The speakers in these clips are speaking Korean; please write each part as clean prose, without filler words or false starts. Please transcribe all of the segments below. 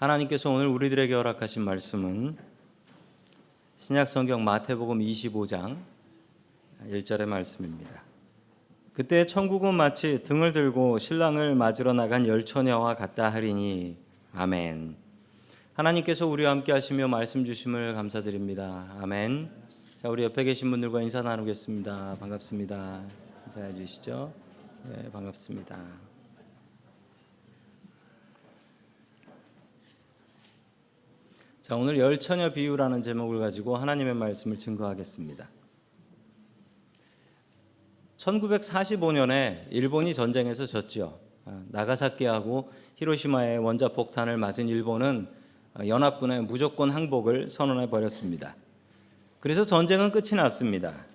하나님께서 오늘 우리들에게 허락하신 말씀은 신약성경 마태복음 25장 1절의 말씀입니다. 그때 천국은 마치 등을 들고 신랑을 맞으러 나간 열처녀와 같다 하리니 아멘. 하나님께서 우리와 함께 하시며 말씀 주심을 감사드립니다. 아멘. 자, 우리 옆에 계신 분들과 인사 나누겠습니다. 반갑습니다. 인사해 주시죠. 네, 반갑습니다. 자, 오늘 열처녀 비유라는 제목을 가지고 하나님의 말씀을 증거하겠습니다. 1945년에 일본이 전쟁에서 졌지요. 나가사키하고 히로시마의 원자폭탄을 맞은 일본은 연합군의 무조건 항복을 선언해 버렸습니다. 그래서 전쟁은 끝이 났습니다.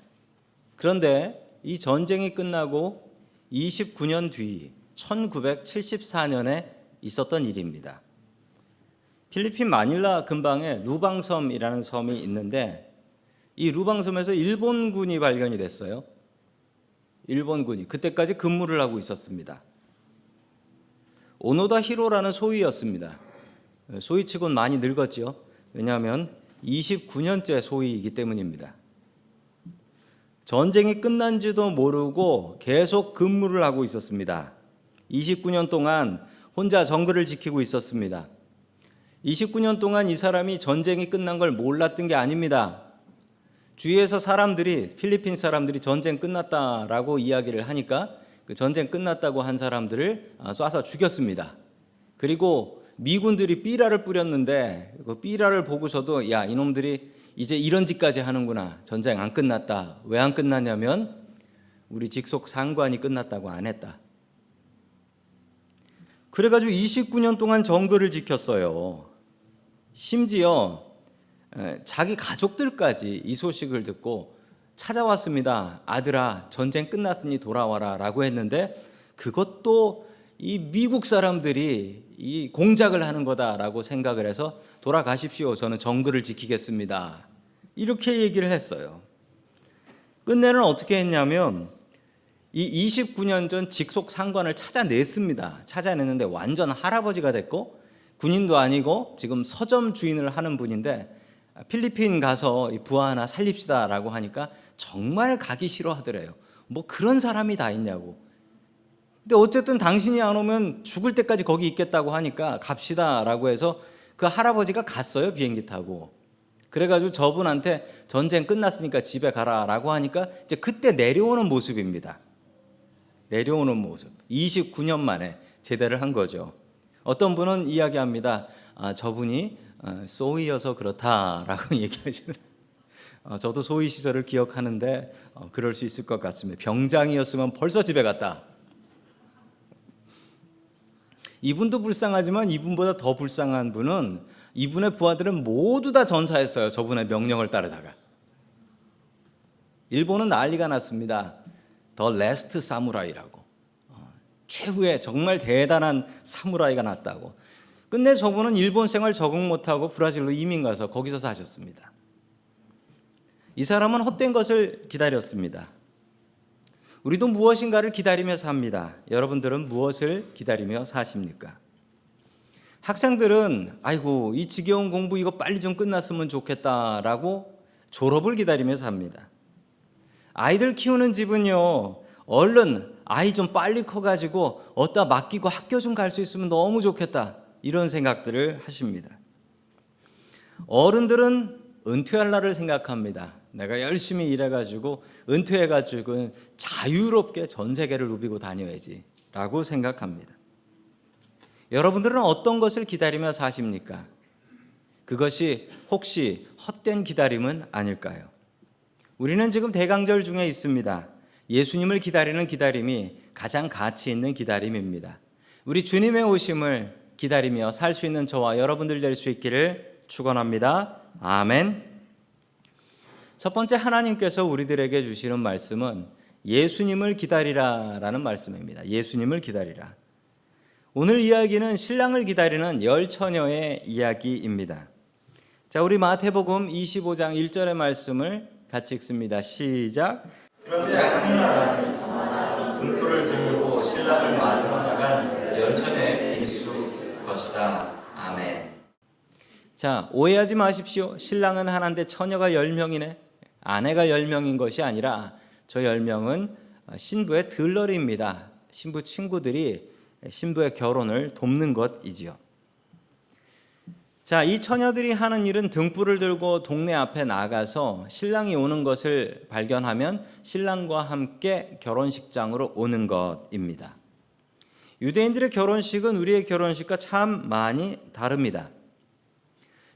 그런데 이 전쟁이 끝나고 29년 뒤 1974년에 있었던 일입니다. 필리핀 마닐라 근방에 루방섬이라는 섬이 있는데 이 루방섬에서 일본군이 발견이 됐어요. 일본군이 그때까지 근무를 하고 있었습니다. 오노다 히로라는 소위였습니다. 소위치곤 많이 늙었죠. 왜냐하면 29년째 소위이기 때문입니다. 전쟁이 끝난지도 모르고 계속 근무를 하고 있었습니다. 29년 동안 혼자 정글을 지키고 있었습니다. 29년 동안 이 사람이 전쟁이 끝난 걸 몰랐던 게 아닙니다. 주위에서 필리핀 사람들이 전쟁 끝났다라고 이야기를 하니까 그 전쟁 끝났다고 한 사람들을 쏴서 죽였습니다. 그리고 미군들이 삐라를 뿌렸는데 그 삐라를 보고서도 야, 이놈들이 이제 이런 짓까지 하는구나. 전쟁 안 끝났다. 왜 안 끝났냐면 우리 직속 상관이 끝났다고 안 했다. 그래가지고 29년 동안 정글을 지켰어요. 심지어 자기 가족들까지 이 소식을 듣고 찾아왔습니다. 아들아, 전쟁 끝났으니 돌아와라 라고 했는데 그것도 이 미국 사람들이 이 공작을 하는 거다라고 생각을 해서 돌아가십시오. 저는 정글을 지키겠습니다. 이렇게 얘기를 했어요. 끝내는 어떻게 했냐면 이 29년 전 직속 상관을 찾아냈습니다. 찾아냈는데 완전 할아버지가 됐고 군인도 아니고 지금 서점 주인을 하는 분인데 필리핀 가서 부하 하나 살립시다 라고 하니까 정말 가기 싫어하더래요. 뭐 그런 사람이 다 있냐고. 근데 어쨌든 당신이 안 오면 죽을 때까지 거기 있겠다고 하니까 갑시다 라고 해서 그 할아버지가 갔어요. 비행기 타고. 그래가지고 저분한테 전쟁 끝났으니까 집에 가라 라고 하니까 이제 그때 내려오는 모습입니다. 내려오는 모습. 29년 만에 제대를 한 거죠. 어떤 분은 이야기합니다. 저분이 소위여서 그렇다라고 얘기하시는. 저도 소위 시절을 기억하는데 그럴 수 있을 것 같습니다. 병장이었으면 벌써 집에 갔다. 이분도 불쌍하지만 이분보다 더 불쌍한 분은 이분의 부하들은 모두 다 전사했어요. 저분의 명령을 따르다가. 일본은 난리가 났습니다. 더 레스트 사무라이라고. 최후의 정말 대단한 사무라이가 났다고. 끝내 저분은 일본 생활 적응 못하고 브라질로 이민 가서 거기서 사셨습니다. 이 사람은 헛된 것을 기다렸습니다. 우리도 무엇인가를 기다리며 삽니다. 여러분들은 무엇을 기다리며 사십니까? 학생들은 아이고 이 지겨운 공부 이거 빨리 좀 끝났으면 좋겠다라고 졸업을 기다리며 삽니다. 아이들 키우는 집은요, 얼른 아이 좀 빨리 커가지고 어디다 맡기고 학교 좀 갈 수 있으면 너무 좋겠다 이런 생각들을 하십니다. 어른들은 은퇴할 날을 생각합니다. 내가 열심히 일해가지고 은퇴해가지고 자유롭게 전 세계를 누비고 다녀야지 라고 생각합니다. 여러분들은 어떤 것을 기다리며 사십니까? 그것이 혹시 헛된 기다림은 아닐까요? 우리는 지금 대강절 중에 있습니다. 예수님을 기다리는 기다림이 가장 가치 있는 기다림입니다. 우리 주님의 오심을 기다리며 살 수 있는 저와 여러분들 될 수 있기를 축원합니다. 아멘. 첫 번째 하나님께서 우리들에게 주시는 말씀은 예수님을 기다리라라는 말씀입니다. 예수님을 기다리라. 오늘 이야기는 신랑을 기다리는 열처녀의 이야기입니다. 자, 우리 마태복음 25장 1절의 말씀을 같이 읽습니다. 시작. 그런데 하늘나라는 등불을 들고 신랑을 맞으러 나간 열처녀의 일수 것이다. 아멘. 자, 오해하지 마십시오. 신랑은 하나인데 처녀가 10명이네. 아내가 10명인 것이 아니라 저 10명은 신부의 들러리입니다. 신부 친구들이 신부의 결혼을 돕는 것이지요. 자, 이 처녀들이 하는 일은 등불을 들고 동네 앞에 나가서 신랑이 오는 것을 발견하면 신랑과 함께 결혼식장으로 오는 것입니다. 유대인들의 결혼식은 우리의 결혼식과 참 많이 다릅니다.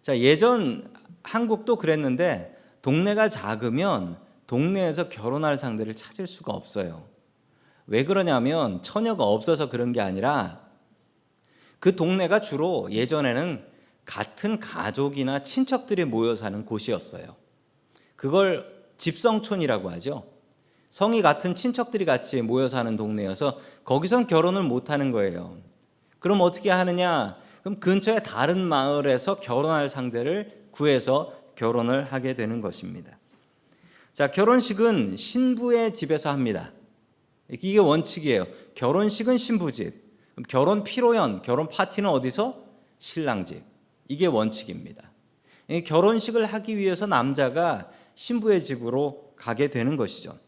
자, 예전 한국도 그랬는데 동네가 작으면 동네에서 결혼할 상대를 찾을 수가 없어요. 왜 그러냐면 처녀가 없어서 그런 게 아니라 그 동네가 주로 예전에는 같은 가족이나 친척들이 모여 사는 곳이었어요. 그걸 집성촌이라고 하죠. 성이 같은 친척들이 같이 모여 사는 동네여서 거기선 결혼을 못 하는 거예요. 그럼 어떻게 하느냐? 그럼 근처에 다른 마을에서 결혼할 상대를 구해서 결혼을 하게 되는 것입니다. 자, 결혼식은 신부의 집에서 합니다. 이게 원칙이에요. 결혼식은 신부 집, 결혼 피로연, 결혼 파티는 어디서? 신랑 집. 이게 원칙입니다. 결혼식을 하기 위해서 남자가 신부의 집으로 가게 되는 것이죠.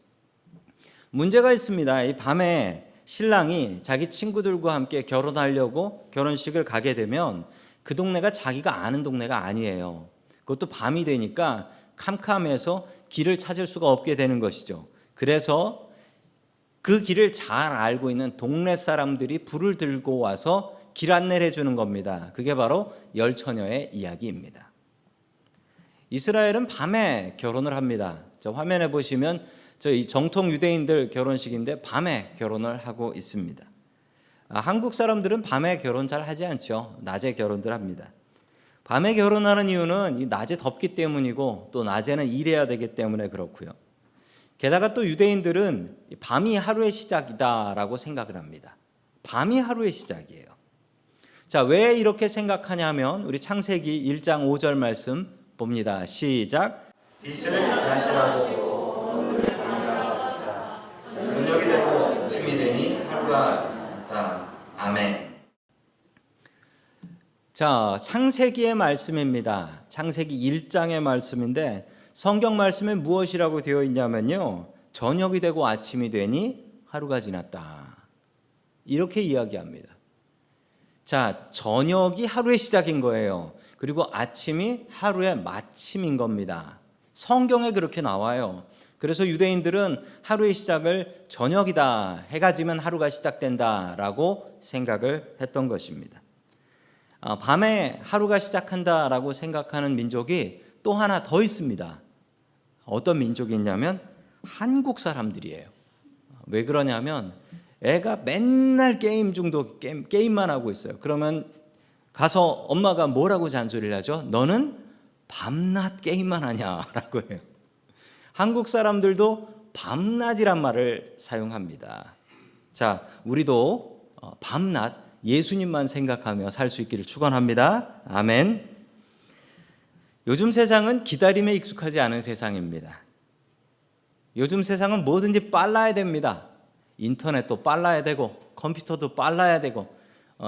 문제가 있습니다. 이 밤에 신랑이 자기 친구들과 함께 결혼하려고 결혼식을 가게 되면 그 동네가 자기가 아는 동네가 아니에요. 그것도 밤이 되니까 캄캄해서 길을 찾을 수가 없게 되는 것이죠. 그래서 그 길을 잘 알고 있는 동네 사람들이 불을 들고 와서 길 안내를 해주는 겁니다. 그게 바로 열처녀의 이야기입니다. 이스라엘은 밤에 결혼을 합니다. 저 화면에 보시면 이 정통 유대인들 결혼식인데 밤에 결혼을 하고 있습니다. 한국 사람들은 밤에 결혼 잘 하지 않죠. 낮에 결혼들 합니다. 밤에 결혼하는 이유는 이 낮에 덥기 때문이고 또 낮에는 일해야 되기 때문에 그렇고요. 게다가 또 유대인들은 밤이 하루의 시작이다라고 생각을 합니다. 밤이 하루의 시작이에요. 자, 왜 이렇게 생각하냐면 우리 창세기 1장 5절 말씀 봅니다. 시작. 빛을 다시라고 저녁이 되고 아침이 되니 하루가 지났다. 아멘. 자, 창세기의 말씀입니다. 창세기 1장의 말씀인데 성경 말씀에 무엇이라고 되어 있냐면요. 저녁이 되고 아침이 되니 하루가 지났다. 이렇게 이야기합니다. 자, 저녁이 하루의 시작인 거예요. 그리고 아침이 하루의 마침인 겁니다. 성경에 그렇게 나와요. 그래서 유대인들은 하루의 시작을 저녁이다, 해가 지면 하루가 시작된다라고 생각을 했던 것입니다. 밤에 하루가 시작한다라고 생각하는 민족이 또 하나 더 있습니다. 어떤 민족이 있냐면 한국 사람들이에요. 왜 그러냐면 애가 맨날 게임 중독, 게임만 하고 있어요. 그러면 가서 엄마가 뭐라고 잔소리를 하죠? 너는 밤낮 게임만 하냐라고 해요. 한국 사람들도 밤낮이란 말을 사용합니다. 자, 우리도 밤낮 예수님만 생각하며 살 수 있기를 축원합니다. 아멘. 요즘 세상은 기다림에 익숙하지 않은 세상입니다. 요즘 세상은 뭐든지 빨라야 됩니다. 인터넷도 빨라야 되고 컴퓨터도 빨라야 되고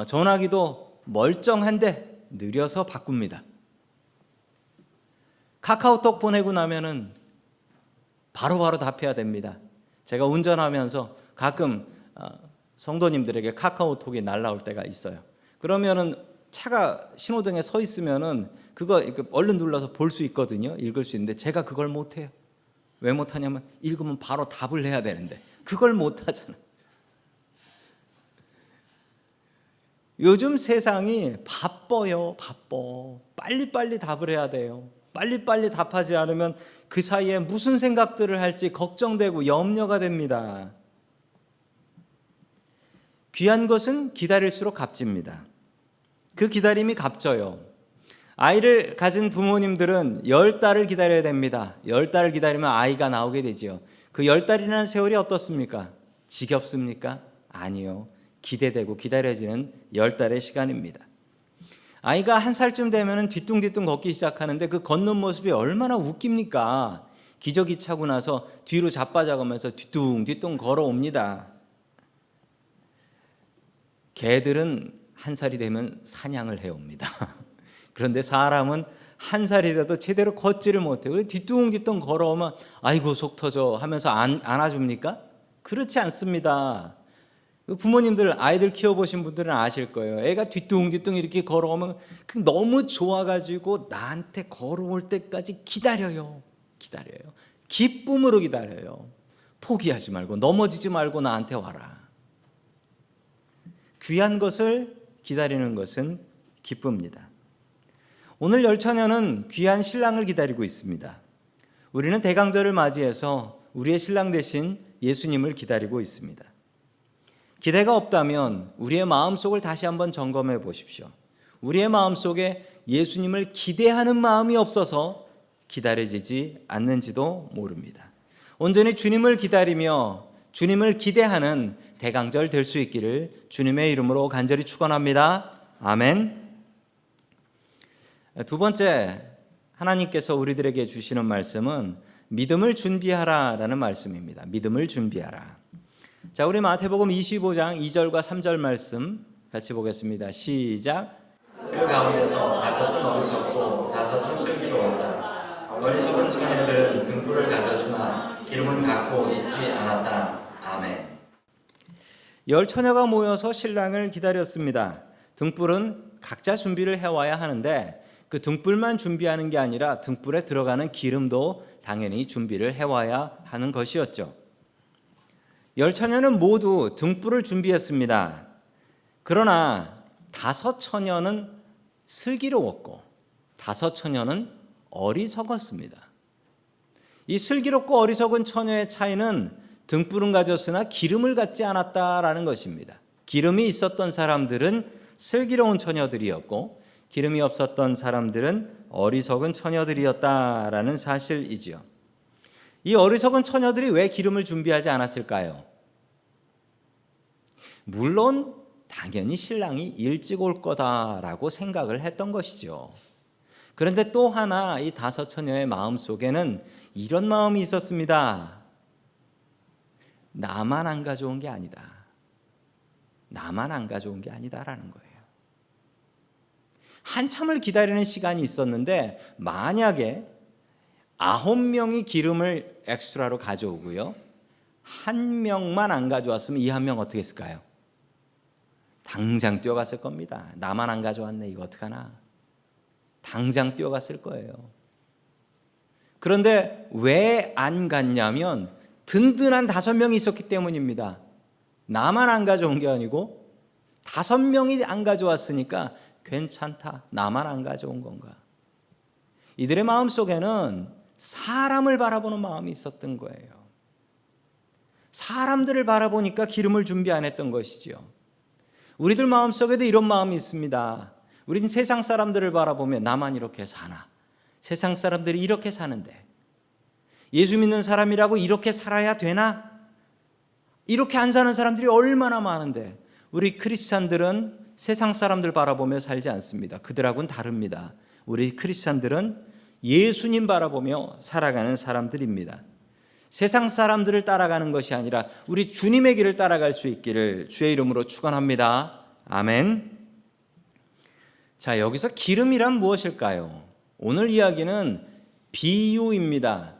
전화기도 멀쩡한데 느려서 바꿉니다. 카카오톡 보내고 나면은 바로바로 답해야 됩니다. 제가 운전하면서 가끔 성도님들에게 카카오톡이 날라올 때가 있어요. 그러면은 차가 신호등에 서 있으면은 그거 얼른 눌러서 볼 수 있거든요. 읽을 수 있는데 제가 그걸 못해요. 왜 못하냐면 읽으면 바로 답을 해야 되는데 그걸 못하잖아요. 요즘 세상이 바빠요. 바빠. 빨리빨리 답을 해야 돼요. 빨리빨리 답하지 않으면 그 사이에 무슨 생각들을 할지 걱정되고 염려가 됩니다. 귀한 것은 기다릴수록 값집니다. 그 기다림이 값져요. 아이를 가진 부모님들은 10달을 기다려야 됩니다. 10달을 기다리면 아이가 나오게 되죠. 그 10달이라는 세월이 어떻습니까? 지겹습니까? 아니요. 기대되고 기다려지는 10달의 시간입니다. 아이가 1살쯤 되면 뒤뚱뒤뚱 걷기 시작하는데 그 걷는 모습이 얼마나 웃깁니까? 기저귀 차고 나서 뒤로 자빠져가면서 뒤뚱뒤뚱 걸어옵니다. 개들은 1살이 되면 사냥을 해옵니다. 그런데 사람은 한 살이라도 제대로 걷지를 못해요. 그래서 뒤뚱뒤뚱 걸어오면 아이고 속 터져 하면서 안아줍니까? 그렇지 않습니다. 부모님들 아이들 키워보신 분들은 아실 거예요. 애가 뒤뚱뒤뚱 이렇게 걸어오면 너무 좋아가지고 나한테 걸어올 때까지 기다려요. 기쁨으로 기다려요. 포기하지 말고 넘어지지 말고 나한테 와라. 귀한 것을 기다리는 것은 기쁩니다. 오늘 열처녀는 귀한 신랑을 기다리고 있습니다. 우리는 대강절을 맞이해서 우리의 신랑 대신 예수님을 기다리고 있습니다. 기대가 없다면 우리의 마음속을 다시 한번 점검해 보십시오. 우리의 마음속에 예수님을 기대하는 마음이 없어서 기다려지지 않는지도 모릅니다. 온전히 주님을 기다리며 주님을 기대하는 대강절 될 수 있기를 주님의 이름으로 간절히 축원합니다. 아멘. 두 번째, 하나님께서 우리들에게 주시는 말씀은 믿음을 준비하라라는 말씀입니다. 믿음을 준비하라. 자, 우리 마태복음 25장 2절과 3절 말씀 같이 보겠습니다. 시작. 그 가운데서 5은 어리석고 5은 슬기로웠다. 어리석은 처녀들은 등불을 가졌으나 기름은 갖고 있지 않았다. 아멘. 10처녀가 모여서 신랑을 기다렸습니다. 등불은 각자 준비를 해와야 하는데 그 등불만 준비하는 게 아니라 등불에 들어가는 기름도 당연히 준비를 해와야 하는 것이었죠. 10처녀는 모두 등불을 준비했습니다. 그러나 5처녀는 슬기로웠고 5처녀는 어리석었습니다. 이 슬기롭고 어리석은 처녀의 차이는 등불은 가졌으나 기름을 갖지 않았다라는 것입니다. 기름이 있었던 사람들은 슬기로운 처녀들이었고 기름이 없었던 사람들은 어리석은 처녀들이었다라는 사실이지요. 이 어리석은 처녀들이 왜 기름을 준비하지 않았을까요? 물론 당연히 신랑이 일찍 올 거다라고 생각을 했던 것이죠. 그런데 또 하나 이 5처녀의 마음속에는 이런 마음이 있었습니다. 나만 안 가져온 게 아니다. 나만 안 가져온 게 아니다라는 거예요. 한참을 기다리는 시간이 있었는데 만약에 9명이 기름을 엑스트라로 가져오고요, 1명만 안 가져왔으면 이 1명 어떻게 했을까요? 당장 뛰어갔을 겁니다. 나만 안 가져왔네, 이거 어떡하나. 당장 뛰어갔을 거예요. 그런데 왜 안 갔냐면 든든한 5명이 있었기 때문입니다. 나만 안 가져온 게 아니고 5명이 안 가져왔으니까 괜찮다. 나만 안 가져온 건가. 이들의 마음속에는 사람을 바라보는 마음이 있었던 거예요. 사람들을 바라보니까 기름을 준비 안 했던 것이죠. 우리들 마음속에도 이런 마음이 있습니다. 우리는 세상 사람들을 바라보며 나만 이렇게 사나. 세상 사람들이 이렇게 사는데 예수 믿는 사람이라고 이렇게 살아야 되나? 이렇게 안 사는 사람들이 얼마나 많은데 우리 크리스찬들은 세상 사람들 바라보며 살지 않습니다. 그들하고는 다릅니다. 우리 크리스찬들은 예수님 바라보며 살아가는 사람들입니다. 세상 사람들을 따라가는 것이 아니라 우리 주님의 길을 따라갈 수 있기를 주의 이름으로 축원합니다. 아멘. 자, 여기서 기름이란 무엇일까요? 오늘 이야기는 비유입니다.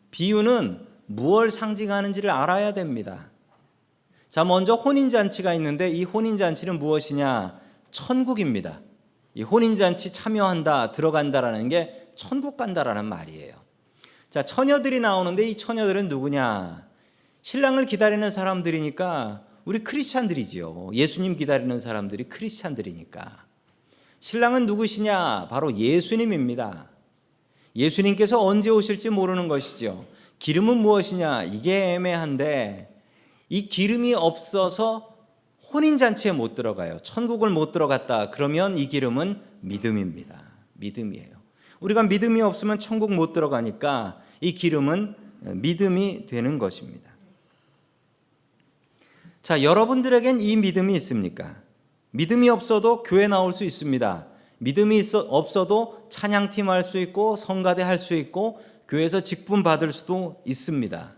비유는 무엇을 상징하는지를 알아야 됩니다. 자, 먼저 혼인잔치가 있는데 이 혼인잔치는 무엇이냐? 천국입니다. 이 혼인잔치 참여한다, 들어간다라는 게 천국 간다라는 말이에요. 자, 처녀들이 나오는데 이 처녀들은 누구냐? 신랑을 기다리는 사람들이니까 우리 크리스찬들이지요. 예수님 기다리는 사람들이 크리스찬들이니까. 신랑은 누구시냐? 바로 예수님입니다. 예수님께서 언제 오실지 모르는 것이죠. 기름은 무엇이냐? 이게 애매한데 이 기름이 없어서 혼인잔치에 못 들어가요. 천국을 못 들어갔다. 그러면 이 기름은 믿음입니다. 믿음이에요. 우리가 믿음이 없으면 천국 못 들어가니까 이 기름은 믿음이 되는 것입니다. 자, 여러분들에겐 이 믿음이 있습니까? 믿음이 없어도 교회 나올 수 있습니다. 믿음이 없어도 찬양팀 할 수 있고 성가대 할 수 있고 교회에서 직분 받을 수도 있습니다.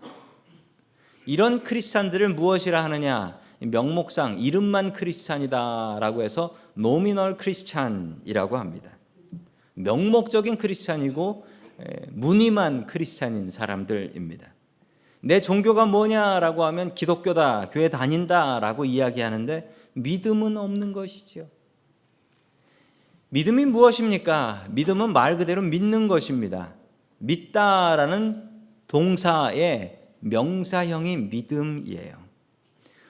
이런 크리스찬들을 무엇이라 하느냐? 명목상 이름만 크리스찬이다라고 해서 노미널 크리스찬이라고 합니다. 명목적인 크리스찬이고 무늬만 크리스찬인 사람들입니다. 내 종교가 뭐냐라고 하면 기독교다, 교회 다닌다라고 이야기하는데 믿음은 없는 것이지요. 믿음이 무엇입니까? 믿음은 말 그대로 믿는 것입니다. 믿다라는 동사의 명사형이 믿음이에요.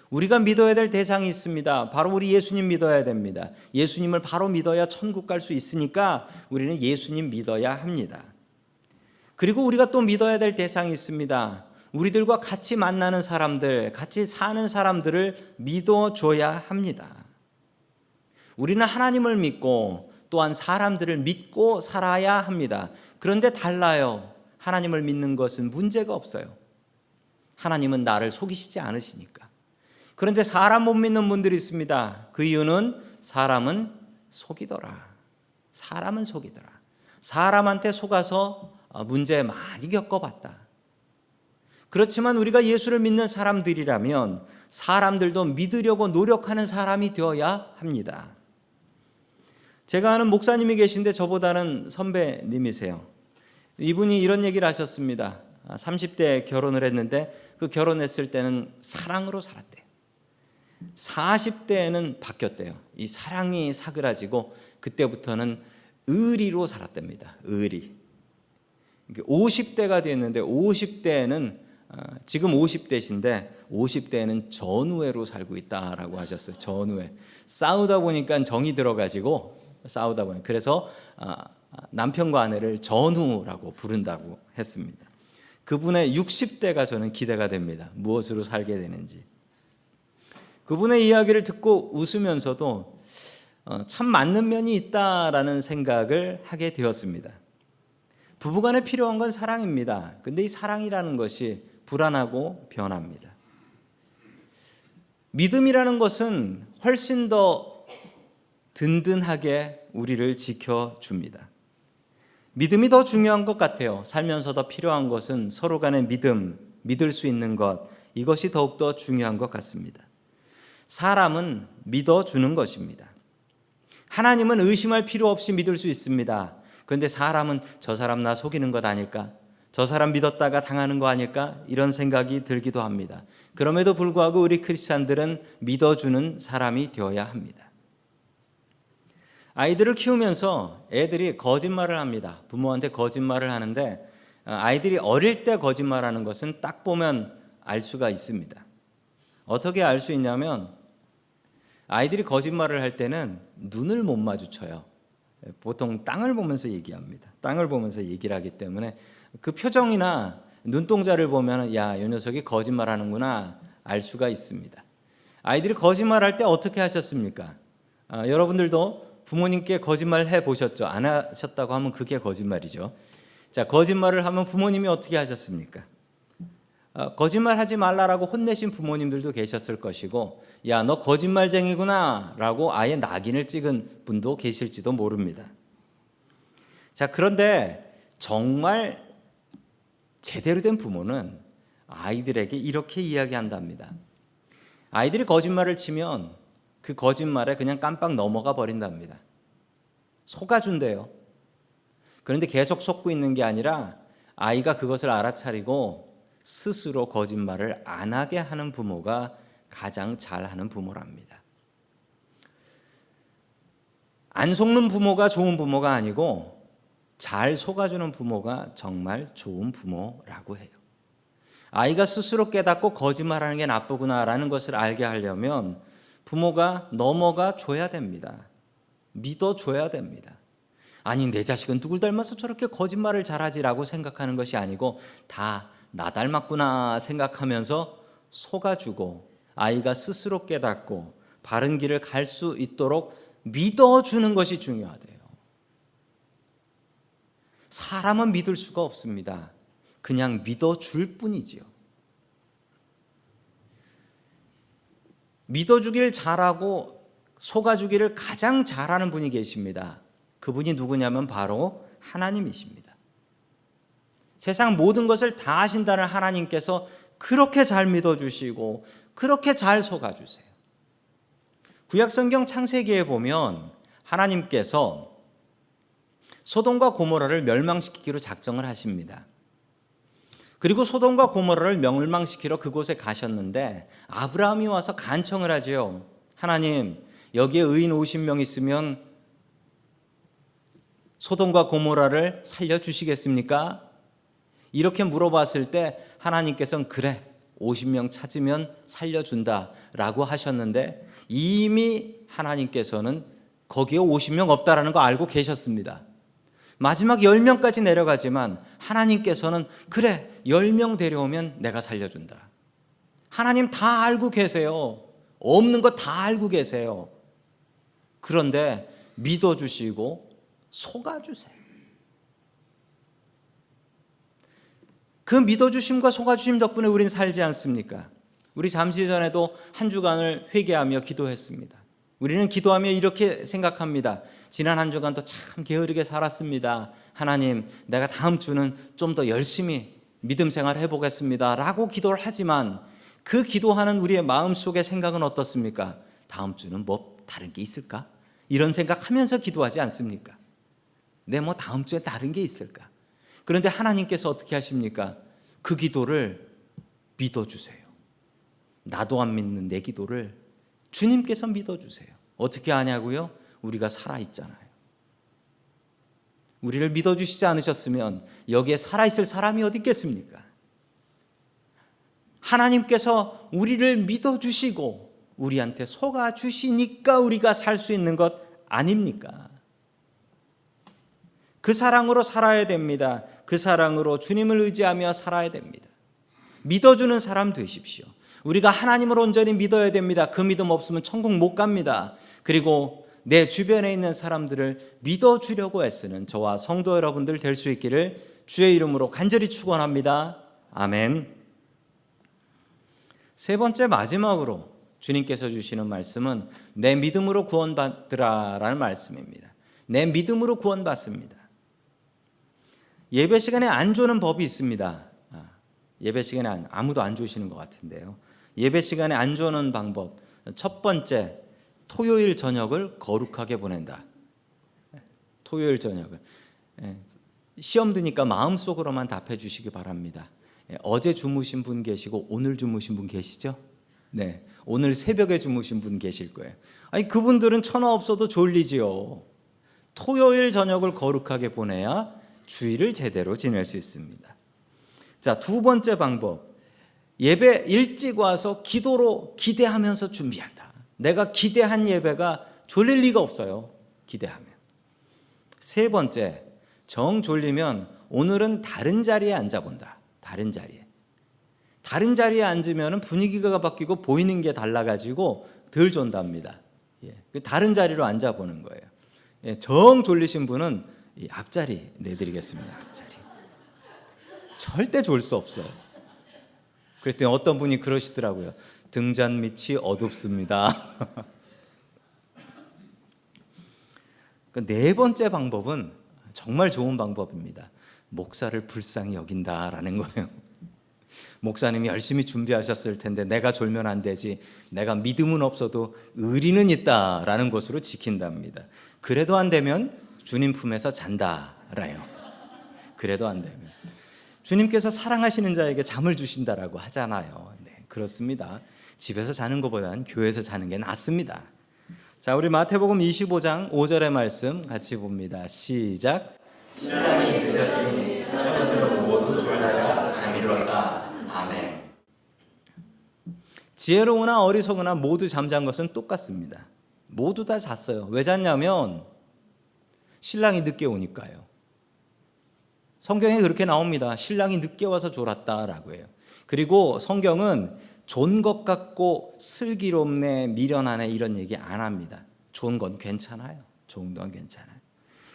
우리가 믿어야 될 대상이 있습니다. 바로 우리 예수님 믿어야 됩니다. 예수님을 바로 믿어야 천국 갈 수 있으니까 우리는 예수님 믿어야 합니다. 그리고 우리가 또 믿어야 될 대상이 있습니다. 우리들과 같이 만나는 사람들, 같이 사는 사람들을 믿어줘야 합니다. 우리는 하나님을 믿고 또한 사람들을 믿고 살아야 합니다. 그런데 달라요. 하나님을 믿는 것은 문제가 없어요. 하나님은 나를 속이시지 않으시니까. 그런데 사람 못 믿는 분들이 있습니다. 그 이유는 사람은 속이더라. 사람은 속이더라. 사람한테 속아서 문제 많이 겪어봤다. 그렇지만 우리가 예수를 믿는 사람들이라면 사람들도 믿으려고 노력하는 사람이 되어야 합니다. 제가 아는 목사님이 계신데 저보다는 선배님이세요. 이분이 이런 얘기를 하셨습니다. 30대에 결혼을 했는데 그 결혼했을 때는 사랑으로 살았대요. 40대에는 바뀌었대요. 이 사랑이 사그라지고 그때부터는 의리로 살았답니다. 의리. 50대가 됐는데 50대에는 지금 50대신데 50대에는 전우회로 살고 있다라고 하셨어요. 전우회. 싸우다 보니까 정이 들어가지고 싸우다 보니 그래서 남편과 아내를 전우라고 부른다고 했습니다. 그분의 60대가 저는 기대가 됩니다. 무엇으로 살게 되는지. 그분의 이야기를 듣고 웃으면서도 참 맞는 면이 있다라는 생각을 하게 되었습니다. 부부간에 필요한 건 사랑입니다. 근데 이 사랑이라는 것이 불안하고 변합니다. 믿음이라는 것은 훨씬 더 든든하게 우리를 지켜줍니다. 믿음이 더 중요한 것 같아요. 살면서 더 필요한 것은 서로 간의 믿음, 믿을 수 있는 것, 이것이 더욱더 중요한 것 같습니다. 사람은 믿어주는 것입니다. 하나님은 의심할 필요 없이 믿을 수 있습니다. 그런데 사람은 저 사람 나 속이는 것 아닐까? 저 사람 믿었다가 당하는 거 아닐까? 이런 생각이 들기도 합니다. 그럼에도 불구하고 우리 크리스찬들은 믿어주는 사람이 되어야 합니다. 아이들을 키우면서 애들이 거짓말을 합니다. 부모한테 거짓말을 하는데 아이들이 어릴 때 거짓말하는 것은 딱 보면 알 수가 있습니다. 어떻게 알 수 있냐면 아이들이 거짓말을 할 때는 눈을 못 마주쳐요. 보통 땅을 보면서 얘기합니다. 땅을 보면서 얘기를 하기 때문에 그 표정이나 눈동자를 보면 야, 이 녀석이 거짓말하는구나 알 수가 있습니다. 아이들이 거짓말할 때 어떻게 하셨습니까? 여러분들도 부모님께 거짓말 해보셨죠? 안 하셨다고 하면 그게 거짓말이죠. 자, 거짓말을 하면 부모님이 어떻게 하셨습니까? 거짓말하지 말라라고 혼내신 부모님들도 계셨을 것이고 야, 너 거짓말쟁이구나 라고 아예 낙인을 찍은 분도 계실지도 모릅니다. 자, 그런데 정말 제대로 된 부모는 아이들에게 이렇게 이야기한답니다. 아이들이 거짓말을 치면 그 거짓말에 그냥 깜빡 넘어가 버린답니다. 속아준대요. 그런데 계속 속고 있는 게 아니라 아이가 그것을 알아차리고 스스로 거짓말을 안 하게 하는 부모가 가장 잘하는 부모랍니다. 안 속는 부모가 좋은 부모가 아니고 잘 속아주는 부모가 정말 좋은 부모라고 해요. 아이가 스스로 깨닫고 거짓말하는 게 나쁘구나라는 것을 알게 하려면 부모가 넘어가 줘야 됩니다. 믿어줘야 됩니다. 아니, 내 자식은 누굴 닮아서 저렇게 거짓말을 잘하지라고 생각하는 것이 아니고 다 나 닮았구나 생각하면서 속아주고 아이가 스스로 깨닫고 바른 길을 갈 수 있도록 믿어주는 것이 중요하대요. 사람은 믿을 수가 없습니다. 그냥 믿어줄 뿐이지요. 믿어주길 잘하고 속아주기를 가장 잘하는 분이 계십니다. 그분이 누구냐면 바로 하나님이십니다. 세상 모든 것을 다 하신다는 하나님께서 그렇게 잘 믿어주시고 그렇게 잘 속아주세요. 구약성경 창세기에 보면 하나님께서 소돔과 고모라를 멸망시키기로 작정을 하십니다. 그리고 소돔과 고모라를 멸망시키러 그곳에 가셨는데 아브라함이 와서 간청을 하지요. 하나님, 여기에 의인 50명 있으면 소돔과 고모라를 살려주시겠습니까? 이렇게 물어봤을 때 하나님께서는 그래, 50명 찾으면 살려준다라고 하셨는데 이미 하나님께서는 거기에 50명 없다라는 거 알고 계셨습니다. 마지막 10명까지 내려가지만 하나님께서는 그래, 10명 데려오면 내가 살려준다. 하나님 다 알고 계세요. 없는 거 다 알고 계세요. 그런데 믿어주시고 속아주세요. 그 믿어주심과 속아주심 덕분에 우린 살지 않습니까? 우리 잠시 전에도 한 주간을 회개하며 기도했습니다. 우리는 기도하며 이렇게 생각합니다. 지난 한 주간도 참 게으르게 살았습니다. 하나님, 내가 다음 주는 좀 더 열심히 믿음 생활 해보겠습니다 라고 기도를 하지만 그 기도하는 우리의 마음속의 생각은 어떻습니까? 다음 주는 뭐 다른 게 있을까? 이런 생각하면서 기도하지 않습니까? 내 뭐 다음 주에 다른 게 있을까? 그런데 하나님께서 어떻게 하십니까? 그 기도를 믿어주세요. 나도 안 믿는 내 기도를 주님께서 믿어주세요. 어떻게 하냐고요? 우리가 살아있잖아요. 우리를 믿어주시지 않으셨으면 여기에 살아있을 사람이 어디 있겠습니까? 하나님께서 우리를 믿어주시고 우리한테 속아주시니까 우리가 살 수 있는 것 아닙니까? 그 사랑으로 살아야 됩니다. 그 사랑으로 주님을 의지하며 살아야 됩니다. 믿어주는 사람 되십시오. 우리가 하나님을 온전히 믿어야 됩니다. 그 믿음 없으면 천국 못 갑니다. 그리고 내 주변에 있는 사람들을 믿어주려고 애쓰는 저와 성도 여러분들 될 수 있기를 주의 이름으로 간절히 축원합니다. 아멘. 세 번째 마지막으로 주님께서 주시는 말씀은 내 믿음으로 구원받으라라는 말씀입니다. 내 믿음으로 구원받습니다. 예배 시간에 안 조는 법이 있습니다. 예배 시간에 아무도 안 조시는 것 같은데요. 예배 시간에 안 조는 방법. 첫 번째, 토요일 저녁을 거룩하게 보낸다. 토요일 저녁을. 시험 드니까 마음속으로만 답해 주시기 바랍니다. 어제 주무신 분 계시고 오늘 주무신 분 계시죠? 네, 오늘 새벽에 주무신 분 계실 거예요. 아니, 그분들은 천하 없어도 졸리지요. 토요일 저녁을 거룩하게 보내야 주일을 제대로 지낼 수 있습니다. 자, 두 번째 방법. 예배 일찍 와서 기도로 기대하면서 준비한다. 내가 기대한 예배가 졸릴 리가 없어요. 기대하면. 세 번째, 정 졸리면 오늘은 다른 자리에 앉아본다. 다른 자리에. 다른 자리에 앉으면 분위기가 바뀌고 보이는 게 달라가지고 덜 존답니다. 다른 자리로 앉아보는 거예요. 정 졸리신 분은 이 앞자리 내드리겠습니다. 앞자리. 절대 졸 수 없어요. 그랬더니 어떤 분이 그러시더라고요. 등잔 밑이 어둡습니다. 네 번째 방법은 정말 좋은 방법입니다. 목사를 불쌍히 여긴다라는 거예요. 목사님이 열심히 준비하셨을 텐데 내가 졸면 안 되지. 내가 믿음은 없어도 의리는 있다라는 것으로 지킨답니다. 그래도 안 되면 주님 품에서 잔다라요. 그래도 안 되면. 주님께서 사랑하시는 자에게 잠을 주신다라고 하잖아요. 네, 그렇습니다. 집에서 자는 것보다는 교회에서 자는 게 낫습니다. 자, 우리 마태복음 25장 5절의 말씀 같이 봅니다. 시작. 신랑이 늦어지니 자녀들은 모두 졸다가 잠이 들었다. 아멘. 지혜로우나 어리석으나 모두 잠잔 것은 똑같습니다. 모두 다 잤어요. 왜 잤냐면 신랑이 늦게 오니까요. 성경에 그렇게 나옵니다. 신랑이 늦게 와서 졸았다라고 해요. 그리고 성경은 존 것 같고 슬기롭네, 미련하네 이런 얘기 안 합니다. 좋은 건 괜찮아요. 좋은 건 괜찮아요.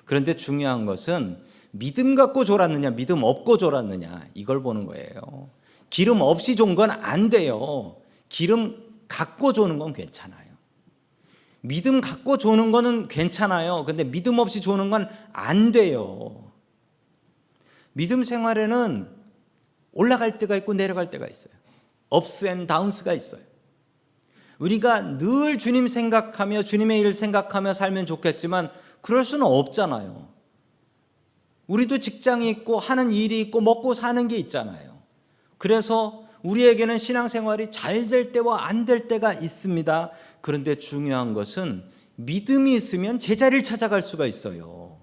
그런데 중요한 것은 믿음 갖고 졸았느냐, 믿음 없고 졸았느냐 이걸 보는 거예요. 기름 없이 존 건 안 돼요. 기름 갖고 조는 건 괜찮아요. 믿음 갖고 조는 거는 괜찮아요. 근데 믿음 없이 조는 건 안 돼요. 믿음 생활에는 올라갈 때가 있고 내려갈 때가 있어요. 업스 앤 다운스가 있어요. 우리가 늘 주님 생각하며 주님의 일을 생각하며 살면 좋겠지만 그럴 수는 없잖아요. 우리도 직장이 있고 하는 일이 있고 먹고 사는 게 있잖아요. 그래서 우리에게는 신앙생활이 잘 될 때와 안 될 때가 있습니다. 그런데 중요한 것은 믿음이 있으면 제자리를 찾아갈 수가 있어요.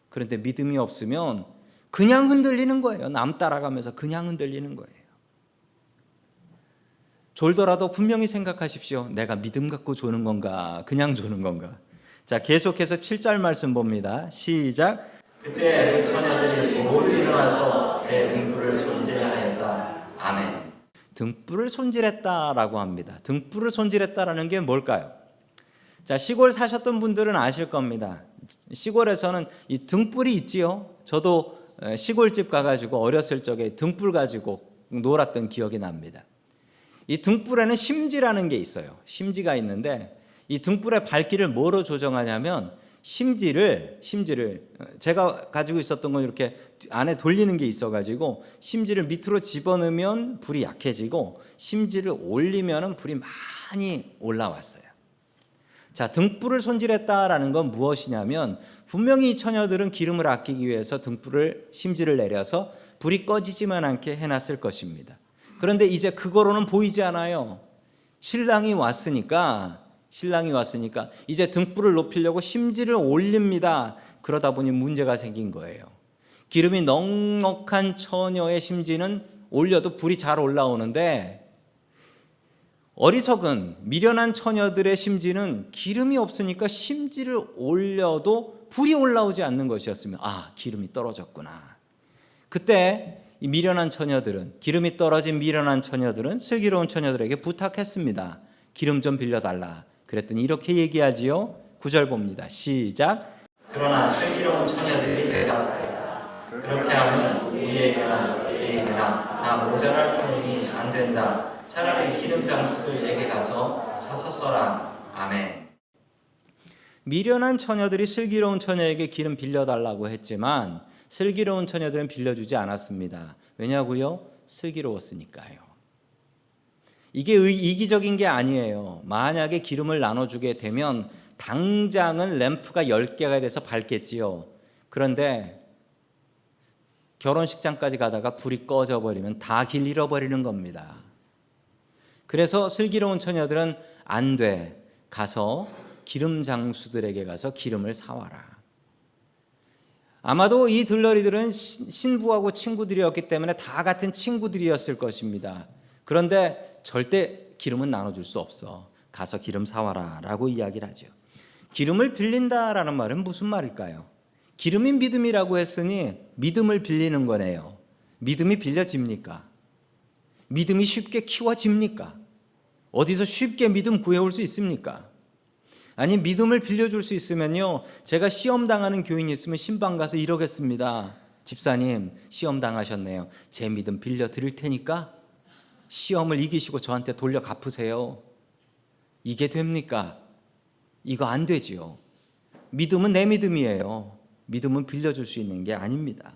그런데 믿음이 없으면 그냥 흔들리는 거예요. 남 따라가면서 그냥 흔들리는 거예요. 졸더라도 분명히 생각하십시오. 내가 믿음 갖고 조는 건가? 그냥 조는 건가? 자, 계속해서 7절 말씀 봅니다. 시작. 그때 그 처녀들이 모두 일어나서 제 등불을 손질하였다. 아멘. 등불을 손질했다라고 합니다. 등불을 손질했다라는 게 뭘까요? 자, 시골 사셨던 분들은 아실 겁니다. 시골에서는 이 등불이 있지요. 저도 시골집 가가지고 어렸을 적에 등불 가지고 놀았던 기억이 납니다. 이 등불에는 심지라는 게 있어요. 심지가 있는데 이 등불의 밝기를 뭐로 조정하냐면 심지를 제가 가지고 있었던 건 이렇게 안에 돌리는 게 있어가지고 심지를 밑으로 집어넣으면 불이 약해지고 심지를 올리면 불이 많이 올라왔어요. 자, 등불을 손질했다라는 건 무엇이냐면 분명히 이 처녀들은 기름을 아끼기 위해서 심지를 내려서 불이 꺼지지만 않게 해놨을 것입니다. 그런데 이제 그거로는 보이지 않아요. 신랑이 왔으니까 이제 등불을 높이려고 심지를 올립니다. 그러다 보니 문제가 생긴 거예요. 기름이 넉넉한 처녀의 심지는 올려도 불이 잘 올라오는데 어리석은 미련한 처녀들의 심지는 기름이 없으니까 심지를 올려도 불이 올라오지 않는 것이었으면 기름이 떨어졌구나. 그때 이 미련한 처녀들은 기름이 떨어진 미련한 처녀들은 슬기로운 처녀들에게 부탁했습니다. 기름 좀 빌려달라. 그랬더니 이렇게 얘기하지요. 9절 봅니다. 시작. 그러나 슬기로운 처녀들이 대답하였다. 그렇게 하면 우리에게나 너희에게나 다 모자랄 터이니 안 된다. 차라리 기름 장수들에게 가서 사서 써라. 아멘. 미련한 처녀들이 슬기로운 처녀에게 기름 빌려달라고 했지만 슬기로운 처녀들은 빌려주지 않았습니다. 왜냐고요? 슬기로웠으니까요. 이게 이기적인 게 아니에요. 만약에 기름을 나눠주게 되면 당장은 램프가 10개가 돼서 밝겠지요. 그런데 결혼식장까지 가다가 불이 꺼져버리면 다 길 잃어버리는 겁니다. 그래서 슬기로운 처녀들은 안 돼. 가서 기름 장수들에게 가서 기름을 사와라. 아마도 이 들러리들은 신부하고 친구들이었기 때문에 다 같은 친구들이었을 것입니다. 그런데 절대 기름은 나눠줄 수 없어. 가서 기름 사와라 라고 이야기를 하죠. 기름을 빌린다라는 말은 무슨 말일까요? 기름이 믿음이라고 했으니 믿음을 빌리는 거네요. 믿음이 빌려집니까? 믿음이 쉽게 키워집니까? 어디서 쉽게 믿음 구해올 수 있습니까? 아니, 믿음을 빌려줄 수 있으면요, 제가 시험 당하는 교인이 있으면 신방 가서 이러겠습니다. 집사님, 시험 당하셨네요. 제 믿음 빌려 드릴 테니까 시험을 이기시고 저한테 돌려 갚으세요. 이게 됩니까? 이거 안 되지요. 믿음은 내 믿음이에요. 믿음은 빌려줄 수 있는 게 아닙니다.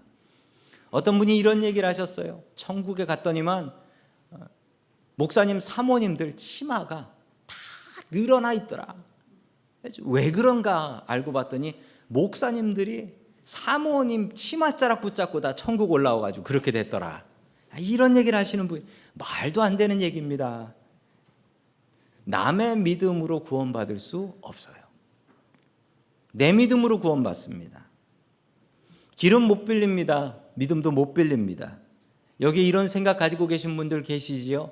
어떤 분이 이런 얘기를 하셨어요. 천국에 갔더니만 목사님 사모님들 치마가 다 늘어나 있더라. 왜 그런가 알고 봤더니 목사님들이 사모님 치맛자락 붙잡고 다 천국 올라와가지고 그렇게 됐더라. 이런 얘기를 하시는 분이 말도 안 되는 얘기입니다. 남의 믿음으로 구원받을 수 없어요. 내 믿음으로 구원받습니다. 기름 못 빌립니다. 믿음도 못 빌립니다. 여기 이런 생각 가지고 계신 분들 계시지요?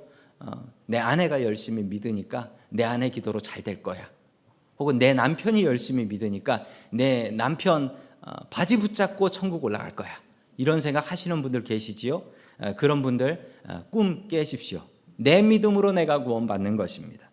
내 아내가 열심히 믿으니까 내 아내 기도로 잘 될 거야. 혹은 내 남편이 열심히 믿으니까 내 남편 바지 붙잡고 천국 올라갈 거야. 이런 생각 하시는 분들 계시지요? 그런 분들 꿈 깨십시오. 내 믿음으로 내가 구원받는 것입니다.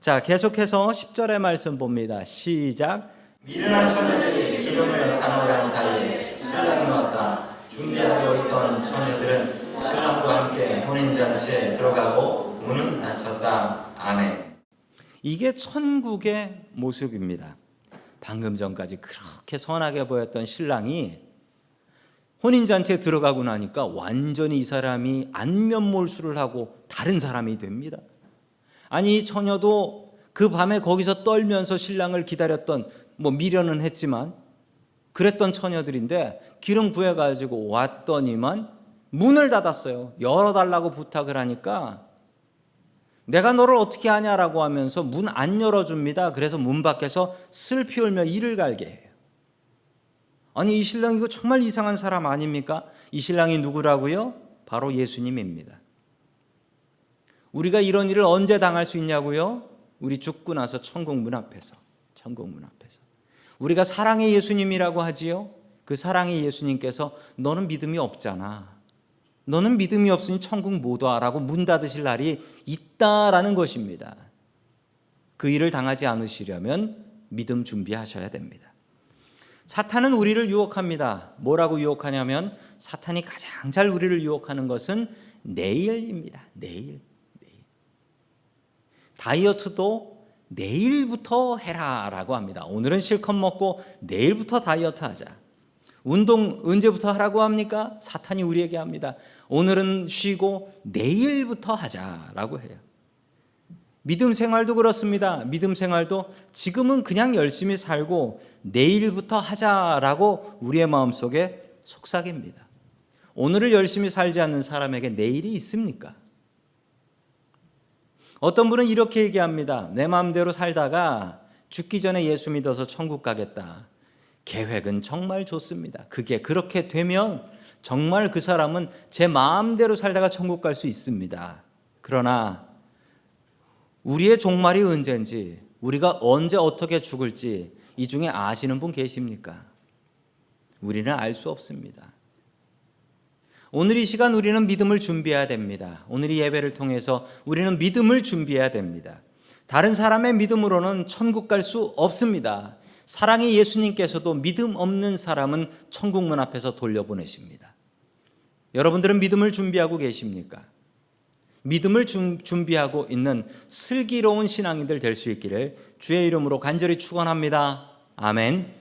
자, 계속해서 10절의 말씀 봅니다. 시작. 미련한 처녀들이 기름을 사놓으려는 사이에 신랑이 왔다. 준비하고 있던 처녀들은 신랑과 함께 혼인잔치에 들어가고 문은 닫혔다. 아멘. 이게 천국의 모습입니다. 방금 전까지 그렇게 선하게 보였던 신랑이 혼인잔치에 들어가고 나니까 완전히 이 사람이 안면몰수를 하고 다른 사람이 됩니다. 아니, 이 처녀도 그 밤에 거기서 떨면서 신랑을 기다렸던, 미련은 했지만 그랬던 처녀들인데 기름 구해가지고 왔더니만 문을 닫았어요. 열어달라고 부탁을 하니까 내가 너를 어떻게 하냐라고 하면서 문 안 열어줍니다. 그래서 문 밖에서 슬피 울며 이를 갈게 해요. 아니, 이 신랑 이거 정말 이상한 사람 아닙니까? 이 신랑이 누구라고요? 바로 예수님입니다. 우리가 이런 일을 언제 당할 수 있냐고요? 우리 죽고 나서 천국 문 앞에서. 우리가 사랑의 예수님이라고 하지요. 그 사랑의 예수님께서 너는 믿음이 없잖아. 너는 믿음이 없으니 천국 못 와라고 문 닫으실 날이 있다라는 것입니다. 그 일을 당하지 않으시려면 믿음 준비하셔야 됩니다. 사탄은 우리를 유혹합니다. 뭐라고 유혹하냐면 사탄이 가장 잘 우리를 유혹하는 것은 내일입니다. 내일. 다이어트도 내일부터 해라라고 합니다. 오늘은 실컷 먹고 내일부터 다이어트 하자. 운동 언제부터 하라고 합니까? 사탄이 우리에게 합니다. 오늘은 쉬고 내일부터 하자라고 해요. 믿음 생활도 그렇습니다. 믿음 생활도 지금은 그냥 열심히 살고 내일부터 하자라고 우리의 마음속에 속삭입니다. 오늘을 열심히 살지 않는 사람에게 내일이 있습니까? 어떤 분은 이렇게 얘기합니다. 내 마음대로 살다가 죽기 전에 예수 믿어서 천국 가겠다. 계획은 정말 좋습니다. 그게 그렇게 되면 정말 그 사람은 제 마음대로 살다가 천국 갈 수 있습니다. 그러나 우리의 종말이 언제인지, 우리가 언제 어떻게 죽을지 이 중에 아시는 분 계십니까? 우리는 알 수 없습니다. 오늘 이 시간 우리는 믿음을 준비해야 됩니다. 오늘 이 예배를 통해서 우리는 믿음을 준비해야 됩니다. 다른 사람의 믿음으로는 천국 갈 수 없습니다. 사랑의 예수님께서도 믿음 없는 사람은 천국 문 앞에서 돌려보내십니다. 여러분들은 믿음을 준비하고 계십니까? 믿음을 준비하고 있는 슬기로운 신앙인들 될 수 있기를 주의 이름으로 간절히 축원합니다. 아멘.